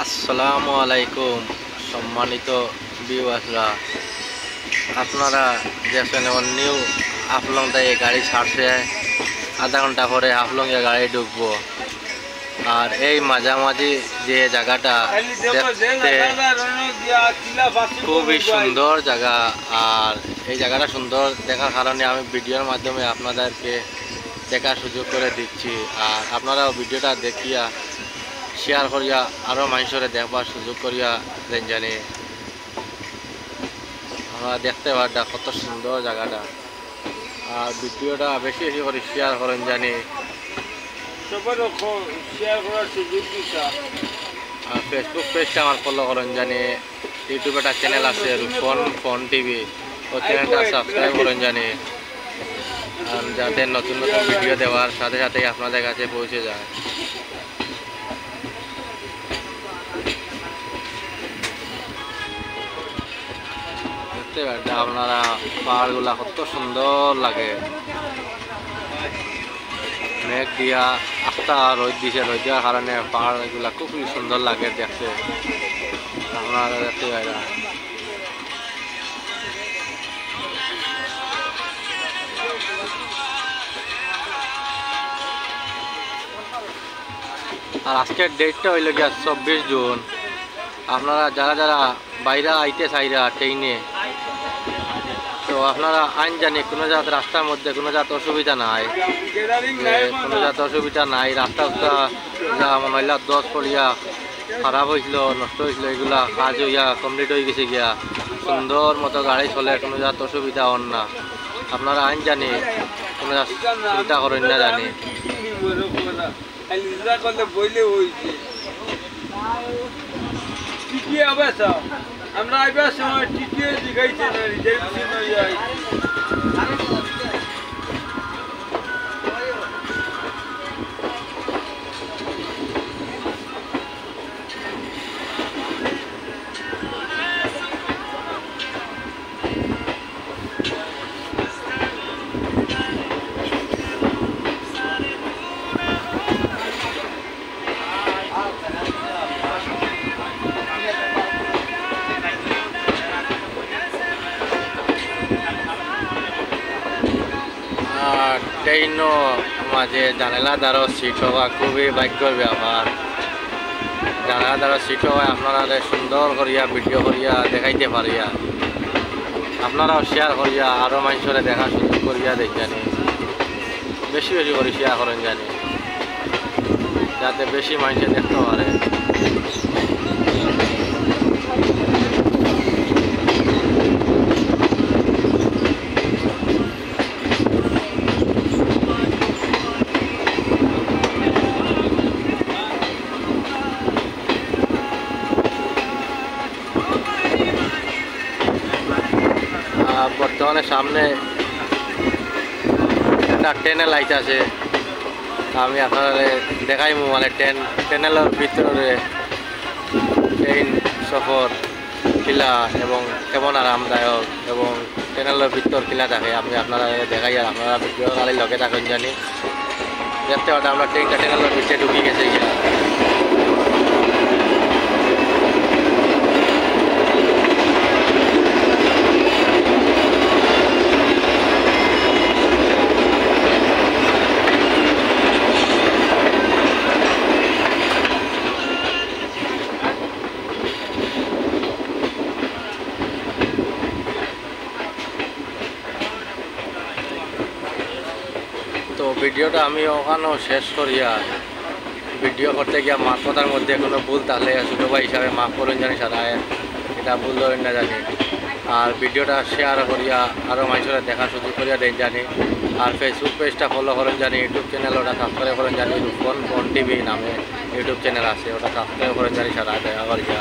আসসালামু আলাইকুম সম্মানিত ভিউয়ার্সরা, আপনারা দেখছেন নিউ হাফলং থেকে গাড়ি ছাড়ছে। আধা ঘন্টা পরে হাফলংয়ে গাড়ি ঢুকবো। আর এই মাঝামাঝি যে জায়গাটা দেখতে খুবই সুন্দর জায়গা, আর এই জায়গাটা সুন্দর দেখার কারণে আমি ভিডিওর মাধ্যমে আপনাদেরকে দেখার সুযোগ করে দিচ্ছি। আর আপনারাও ভিডিওটা দেখিয়া শেয়ার করিয়া আরও মানুষের দেখবার সুযোগ করিয়া দেন, জানি আমরা দেখতে পারটা কত সুন্দর জায়গাটা। আর ভিডিওটা বেশি বেশি করে শেয়ার করেন, জানি আর ফেসবুক পেজটা আমার ফলো করেন, জানি ইউটিউবে একটা চ্যানেল আছে রূপন টিভি, ও চ্যানেলটা সাবস্ক্রাইব করেন, জানি যাতে নতুন নতুন ভিডিও দেওয়ার সাথে সাথেই আপনাদের কাছে পৌঁছে যায়। দেখতে পারেন আপনারা পাহাড়গুলা কত সুন্দর লাগে। মেঘ দিয়া আস্তা রোদ দিছে, রোদ দেওয়ার কারণে পাহাড়গুলা খুবই সুন্দর লাগে দেখতে। আপনারা দেখতে পারেন আর আজকের ডেটটা হইল গিয়া 24 জুন। আপনারা যারা যারা বাইরে আইতে চাইরা ট্রেনে, তো আপনারা আইন জানি কোনো জাত রাস্তার মধ্যে কোনো জাত অসুবিধা নাই, কোনো জাত অসুবিধা নাই। রাস্তা যা মনে হইলা 10 পড়িয়া খারাপ হয়েছিল, নষ্ট হয়েছিল, এগুলা কাজ হইয়া কমপ্লিট হয়ে গেছে গিয়া সুন্দর মতো গাড়ি চলে, কোনো জাত অসুবিধা হন না। আপনারা আইন জানি কোনো জাত চিন্তা করেন না, জানি আমরা আইবার সময় টিকিয়ে দেখাইছে না রিজার্ভেশন হয়ে যায়। ট্রেনও মাঝে জানালা দ্বারা সিট হওয়া খুবই ভাগ্যর ব্যাপার। জানালা দ্বারা সিট হওয়া আপনারা সুন্দর করিয়া ভিডিও করিয়া দেখাইতে পারিয়া, আপনারাও শেয়ার করিয়া আরও মানুষের দেখা সুযোগ করিয়া দেখ, জানি বেশি বেশি করে শেয়ার করেন, জানি যাতে বেশি মানুষে দেখতে পারে। বর্তমানে সামনে একটা ট্রেনের লাইট আছে, আমি আপনারা দেখাইমু। মানে ট্রেনেলের ভিতরে ট্রেন সফর কিলা এবং কেমন আরামদায়ক এবং ট্রেনেলের ভিতর কিলা থাকে আমি আপনারা দেখাই। আর আপনারা ভিডিও কালি লগে থাকেন, জানি দেখতে পারে আমরা ট্রেনটা ট্রেনেলের ভিতরে ঢুকি গেছে গিয়া। তো ভিডিওটা আমি ওখানেও শেষ করিয়া, ভিডিও করতে গিয়া মাছ কথার মধ্যে কোনো ভুল থাকলে ছোটো ভাই হিসাবে মাফ করেন, জানি সারা এটা ভুল ধরেন না, জানি। আর ভিডিওটা শেয়ার করিয়া আরও মানুষের দেখার সুযোগ করিয়া দেন, জানি। আর ফেসবুক পেজটা ফলো করেন, জানি ইউটিউব চ্যানেল ওটা সাবস্ক্রাইব করেন, জানি রূপন টিভি নামে ইউটিউব চ্যানেল আছে, ওটা সাবস্ক্রাইব করেন, জানি সারা দেখা করিয়া।